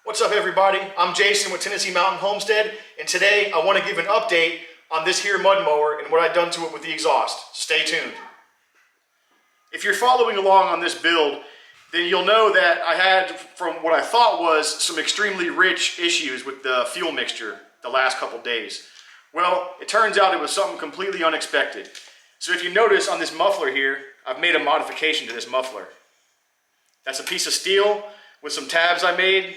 What's up, everybody? I'm Jason with Tennessee Mountain Homestead, and today I want to give an update on this here mud mower and what I've done to it with the exhaust. Stay tuned. If you're following along on this build, then you'll know that I had, from what I thought was, some extremely rich issues with the fuel mixture the last couple days. Well, it turns out it was something completely unexpected. So if you notice on this muffler here, I've made a modification to this muffler. That's a piece of steel with some tabs I made,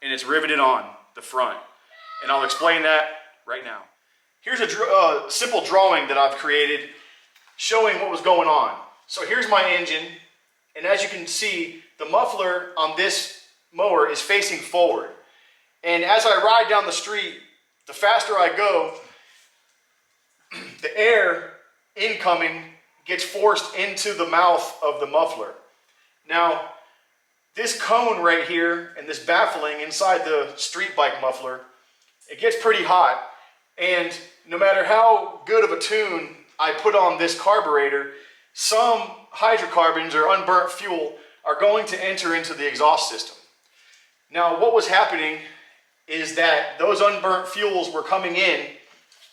and it's riveted on the front. And I'll explain that right now. Here's a simple drawing that I've created showing what was going on. So here's my engine, and as you can see, the muffler on this mower is facing forward. And as I ride down the street, the faster I go, the air incoming gets forced into the mouth of the muffler. Now, this cone right here and this baffling inside the street bike muffler, it gets pretty hot. And no matter how good of a tune I put on this carburetor, some hydrocarbons or unburnt fuel are going to enter into the exhaust system. Now, what was happening is that those unburnt fuels were coming in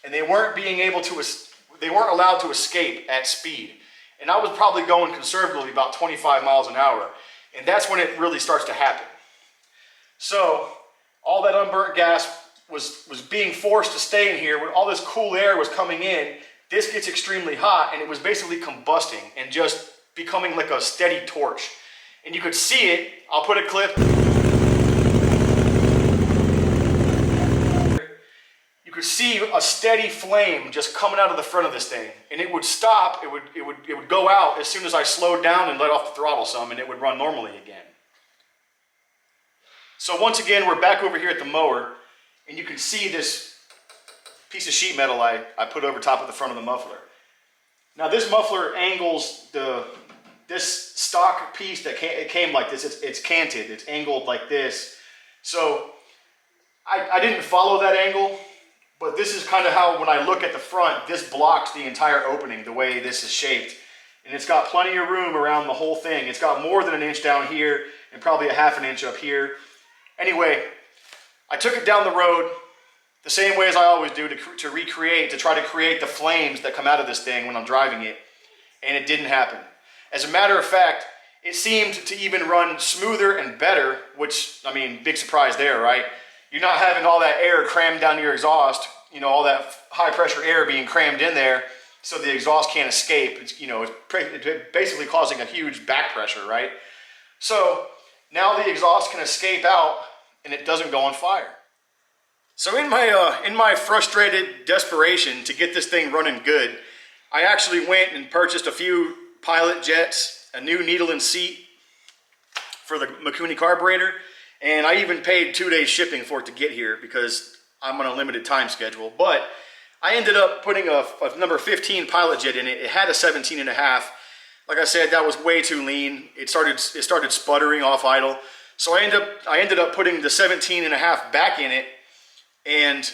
and they weren't allowed to escape at speed. And I was probably going conservatively about 25 miles an hour. And that's when it really starts to happen. So all that unburnt gas was being forced to stay in here. When all this cool air was coming in, this gets extremely hot, and it was basically combusting and just becoming like a steady torch. And you could see it. I'll put a clip. You could see a steady flame just coming out of the front of this thing, and it would stop. It would go out as soon as I slowed down and let off the throttle some, and it would run normally again. So once again, we're back over here at the mower, and you can see this piece of sheet metal I put over top of the front of the muffler. Now this muffler angles this stock piece that it came like this. It's canted. It's angled like this. So I didn't follow that angle. But this is kind of how, when I look at the front, this blocks the entire opening the way this is shaped. And it's got plenty of room around the whole thing. It's got more than an inch down here and probably a half an inch up here. Anyway, I took it down the road the same way as I always do to try to create the flames that come out of this thing when I'm driving it. And it didn't happen. As a matter of fact, it seemed to even run smoother and better, which, I mean, big surprise there, right? You're not having all that air crammed down your exhaust, you know, all that high pressure air being crammed in there so the exhaust can't escape. It's, you know, it's basically causing a huge back pressure, right? So now the exhaust can escape out and it doesn't go on fire. So in my frustrated desperation to get this thing running good, I actually went and purchased a few pilot jets, a new needle and seat for the Mikuni carburetor. And I even paid 2 days shipping for it to get here because I'm on a limited time schedule. But I ended up putting a number 15 pilot jet in it. It had a 17.5. Like I said, that was way too lean. It started sputtering off idle. So I ended up putting the 17.5 back in it and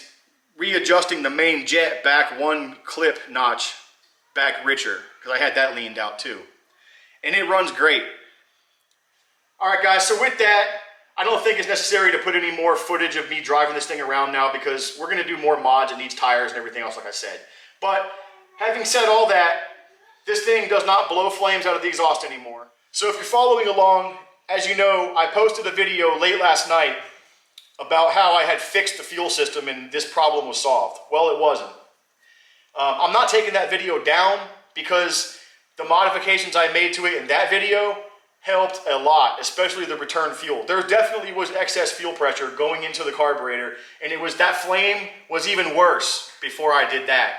readjusting the main jet back one clip notch back richer because I had that leaned out too. And it runs great. All right, guys. So with that, I don't think it's necessary to put any more footage of me driving this thing around now because we're going to do more mods. It needs tires and everything else, like I said. But having said all that, this thing does not blow flames out of the exhaust anymore. So if you're following along, as you know, I posted a video late last night about how I had fixed the fuel system and this problem was solved. Well, it wasn't. I'm not taking that video down because the modifications I made to it in that video helped a lot, especially the return fuel. There definitely was excess fuel pressure going into the carburetor, and that flame was even worse before I did that.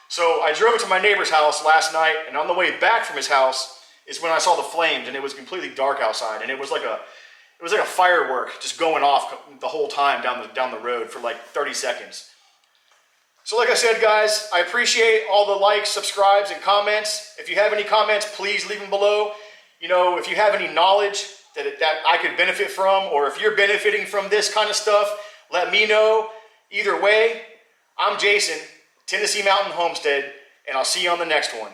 So I drove it to my neighbor's house last night, and on the way back from his house is when I saw the flames, and it was completely dark outside, and it was like a firework just going off the whole time down the road for like 30 seconds. So like I said, guys, I appreciate all the likes, subscribes, and comments. If you have any comments, please leave them below. You know, if you have any knowledge that I could benefit from, or if you're benefiting from this kind of stuff, let me know. Either way, I'm Jason, Tennessee Mountain Homestead, and I'll see you on the next one.